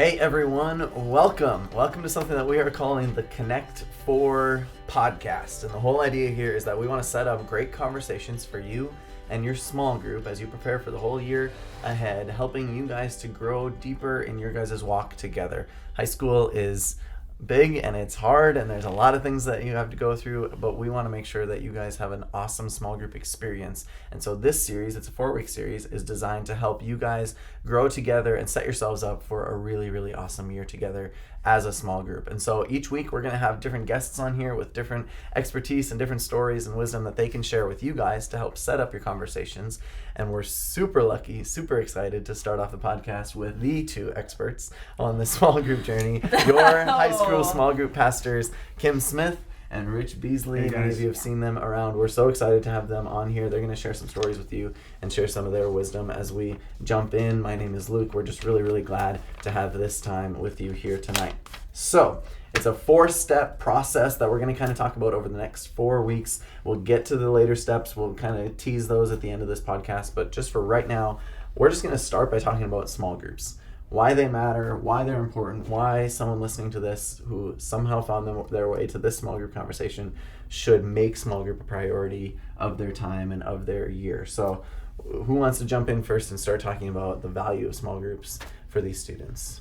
Hey everyone, welcome. Welcome to something that we are calling the Connect 4 podcast. And the whole idea here is that we want to set up great conversations for you and your small group as you prepare for the whole year ahead, helping you guys to grow deeper in your guys' walk together. High school is big and it's hard and there's a lot of things that you have to go through, but we want to make sure that you guys have an awesome small group experience. And so this series, it's a 4-week series, is designed to help you guys grow together and set yourselves up for a really, really awesome year together as a small group. And so each week we're going to have different guests on here with different expertise and different stories and wisdom that they can share with you guys to help set up your conversations. And we're super lucky, super excited to start off the podcast with the two experts on the small group journey, your high school small group pastors, Kim Smith and Rich Beasley. Hey, many of you have seen them around. We're so excited to have them on here. They're going to share some stories with you and share some of their wisdom as we jump in. My name is Luke. We're just really, really glad to have this time with you here tonight. So it's a 4-step process that we're going to kind of talk about over the next 4 weeks. We'll get to the later steps. We'll kind of tease those at the end of this podcast. But just for right now, we're just going to start by talking about small groups. Why they matter, why they're important, why someone listening to this who somehow found their way to this small group conversation should make small group a priority of their time and of their year. So who wants to jump in first and start talking about the value of small groups for these students?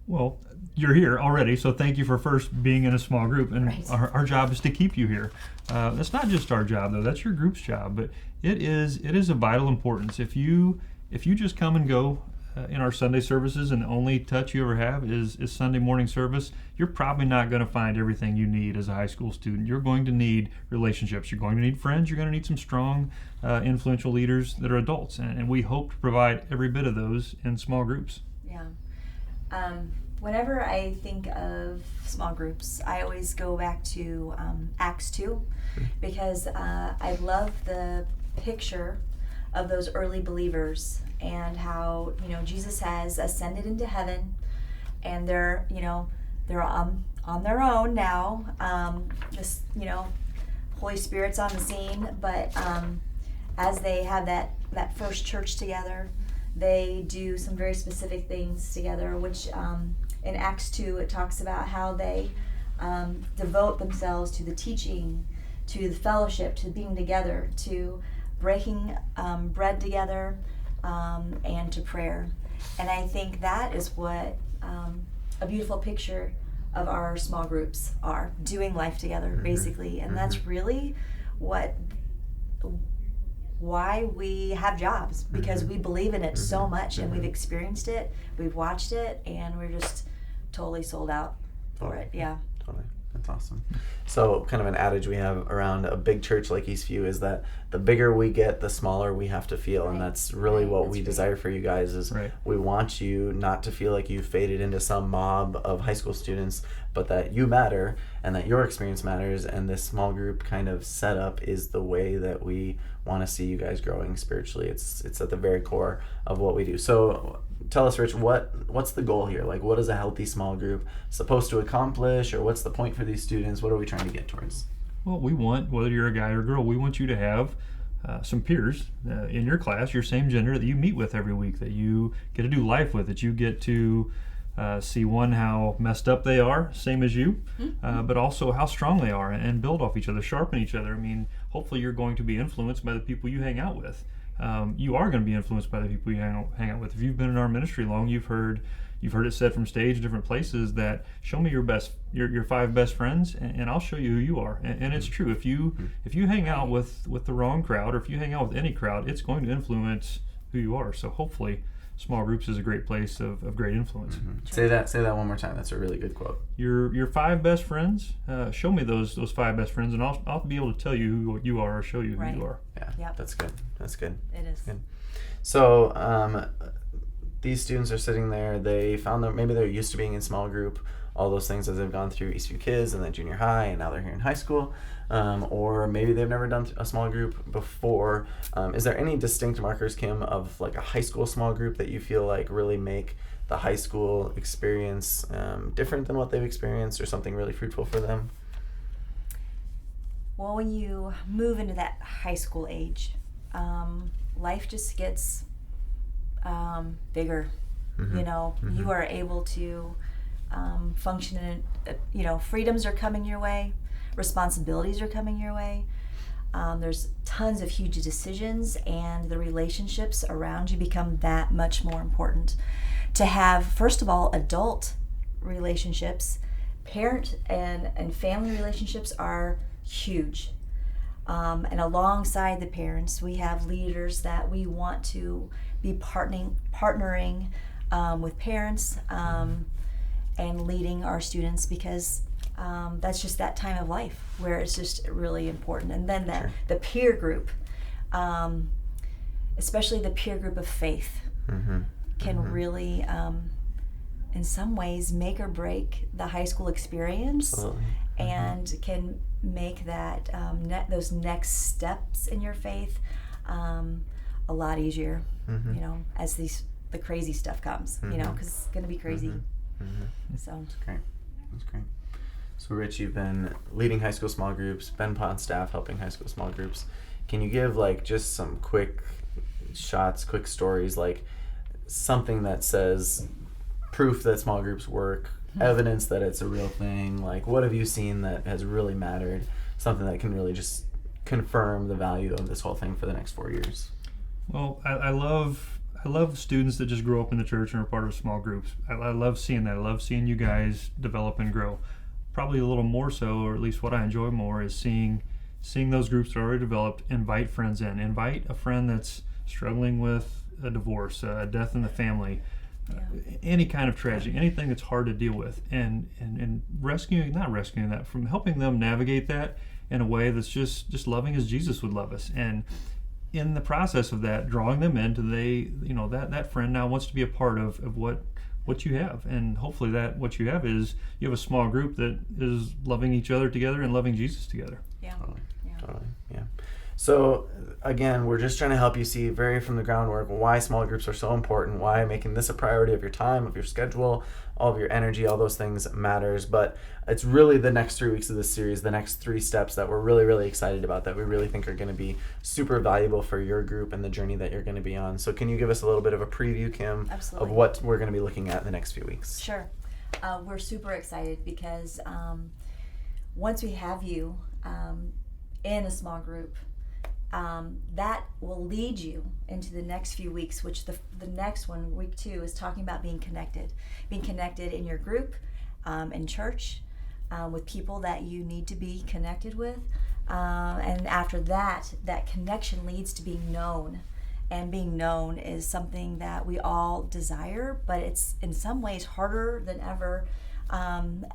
Well, you're here already, so thank you for first being in a small group. And Right. our job is to keep you here. That's not just our job, though. That's your group's job. But it is of vital importance. If you just come and go in our Sunday services and the only touch you ever have is Sunday morning service, you're probably not going to find everything you need as a high school student. You're going to need relationships. You're going to need friends. You're going to need some strong, influential leaders that are adults. And we hope to provide every bit of those in small groups. Yeah. Whenever I think of small groups, I always go back to Acts 2 because I love the picture of those early believers and how, Jesus has ascended into heaven and they're on their own now. Holy Spirit's on the scene, but as they have that first church together, they do some very specific things together, which in Acts 2 it talks about how they devote themselves to the teaching, to the fellowship, to being together, to breaking bread together, and to prayer. And I think that is what a beautiful picture of our small groups are, doing life together, basically. And that's really why we have jobs, because we believe in it so much and we've experienced it, we've watched it, and we're just totally sold out for it. Yeah. Totally. That's awesome. So kind of an adage we have around a big church like Eastview is that the bigger we get, the smaller we have to feel. Right. And that's really what we desire for you guys is we want you not to feel like you faded into some mob of high school students, but that you matter and that your experience matters. And this small group kind of setup is the way that we want to see you guys growing spiritually. It's at the very core of what we do. So tell us, Rich, what's the goal here? Like, what is a healthy small group supposed to accomplish, or what's the point for these students? What are we trying to get towards? Well, we want, whether you're a guy or a girl, we want you to have some peers in your class, your same gender, that you meet with every week, that you get to do life with, that you get to see how messed up they are, same as you, but also how strong they are, and build off each other, sharpen each other. I mean, hopefully you're going to be influenced by the people you hang out with. You are going to be influenced by the people you hang out with. If you've been in our ministry long, you've heard it said from stage, different places, that show me your 5 best friends, and I'll show you who you are. And it's true. If you hang out with the wrong crowd, or if you hang out with any crowd, it's going to influence who you are. So hopefully, small groups is a great place of great influence. Say that one more time. That's a really good quote. Your 5 best friends. Show me those 5 best friends, and I'll be able to tell you who you are, or show you who you are. Yeah, yep. That's good. It is. Good. So these students are sitting there. They found that maybe they're used to being in small group, all those things as they've gone through Eastview Kids and then junior high, and now they're here in high school. Or maybe they've never done a small group before. Is there any distinct markers, Kim, of like a high school small group that you feel like really make the high school experience different than what they've experienced, or something really fruitful for them? Well, when you move into that high school age, life just gets bigger. You know, you are able to function in, freedoms are coming your way, responsibilities are coming your way. There's tons of huge decisions, and the relationships around you become that much more important. To have, first of all, adult relationships, parent and family relationships are huge. And alongside the parents, we have leaders that we want to be partnering with parents and leading our students, because that's just that time of life where it's just really important. And then the peer group, especially the peer group of faith, can really, in some ways, make or break the high school experience. Absolutely. And can make that those next steps in your faith a lot easier. As the crazy stuff comes. Because it's going to be crazy. So that's great. That's great. So Rich, you've been leading high school small groups, been on staff helping high school small groups. Can you give just some quick shots, quick stories, something that says proof that small groups work, evidence that it's a real thing? What have you seen that has really mattered? Something that can really just confirm the value of this whole thing for the next 4 years. Well, I love students that just grow up in the church and are part of small groups. I love seeing that. I love seeing you guys develop and grow. Probably a little more so, or at least what I enjoy more, is seeing those groups that are already developed invite friends in. Invite a friend that's struggling with a divorce, a death in the family, any kind of tragedy, anything that's hard to deal with, and not rescuing that, from helping them navigate that in a way that's just loving as Jesus would love us. And in the process of that, drawing them into that friend now wants to be a part of what you have. And hopefully that what you have is you have a small group that is loving each other together and loving Jesus together. Totally. So again, we're just trying to help you see very from the groundwork why small groups are so important, why making this a priority of your time, of your schedule, all of your energy, all those things matters. But it's really the next 3 weeks of this series, the next 3 steps that we're really, really excited about, that we really think are going to be super valuable for your group and the journey that you're going to be on. So can you give us a little bit of a preview, Kim, Absolutely. of what we're going to be looking at in the next few weeks? Sure. We're super excited because once we have you in a small group, that will lead you into the next few weeks, which the next one, week 2, is talking about being connected in your group, in church, with people that you need to be connected with, and after that connection leads to being known, and being known is something that we all desire, but it's in some ways harder than ever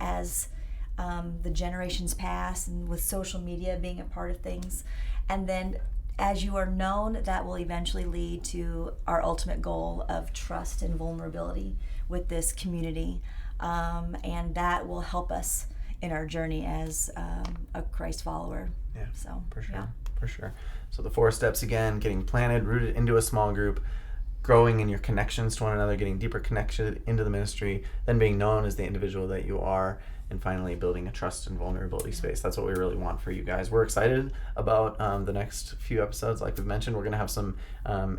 as the generations pass, and with social media being a part of things. And then as you are known, that will eventually lead to our ultimate goal of trust and vulnerability with this community. And that will help us in our journey as a Christ follower. Yeah, so, for sure. So the 4 steps again: getting planted, rooted into a small group, growing in your connections to one another, getting deeper connection into the ministry, then being known as the individual that you are, and finally building a trust and vulnerability space. That's what we really want for you guys. We're excited about the next few episodes. Like we've mentioned, we're going to have some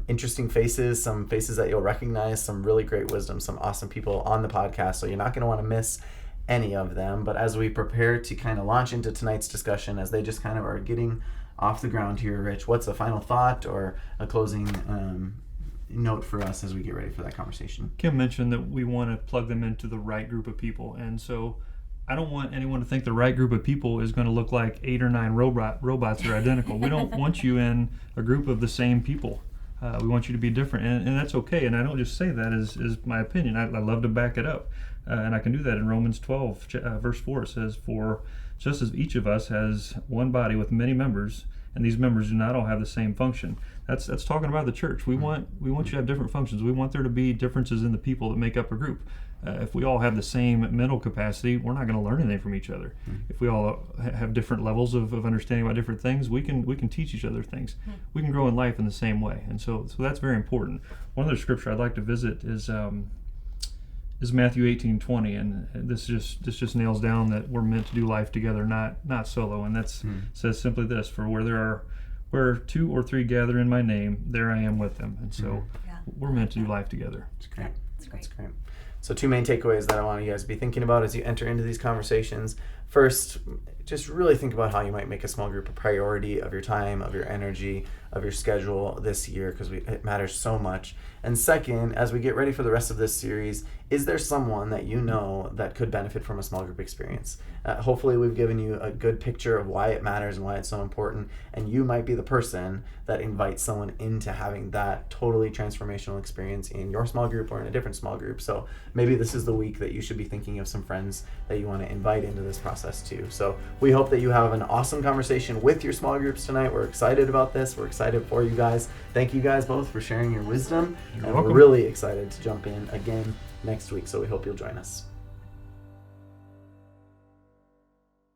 interesting faces, some faces that you'll recognize, some really great wisdom, some awesome people on the podcast. So you're not going to want to miss any of them. But as we prepare to kind of launch into tonight's discussion, as they just kind of are getting off the ground here, Rich, what's a final thought or a closing note for us as we get ready for that conversation? Kim mentioned that we want to plug them into the right group of people, and so I don't want anyone to think the right group of people is going to look like 8 or 9 robots that are identical. We don't want you in a group of the same people. We want you to be different, and that's okay. And I don't just say that as my opinion. I love to back it up, and I can do that in Romans 12, verse 4. It says, "For just as each of us has one body with many members, and these members do not all have the same function." That's talking about the church. We want you to have different functions. We want there to be differences in the people that make up a group. If we all have the same mental capacity, we're not going to learn anything from each other. If we all have different levels of understanding about different things, we can teach each other things. We can grow in life in the same way, and so that's very important. One other scripture I'd like to visit is Matthew 18:20, and this just nails down that we're meant to do life together, not solo. And that says simply this: "For where 2 or 3 gather in my name, there I am with them." And so we're meant to do life together. That's great. That's great. That's great. So 2 main takeaways that I want you guys to be thinking about as you enter into these conversations. First, just really think about how you might make a small group a priority of your time, of your energy, of your schedule this year, because it matters so much. And second, as we get ready for the rest of this series, is there someone that you know that could benefit from a small group experience? Hopefully we've given you a good picture of why it matters and why it's so important, and you might be the person that invites someone into having that totally transformational experience in your small group or in a different small group. So maybe this is the week that you should be thinking of some friends that you want to invite into this process too. So we hope that you have an awesome conversation with your small groups tonight. We're excited about this. We're excited for you guys. Thank you guys both for sharing your wisdom. You're and welcome. We're really excited to jump in again next week. So we hope you'll join us.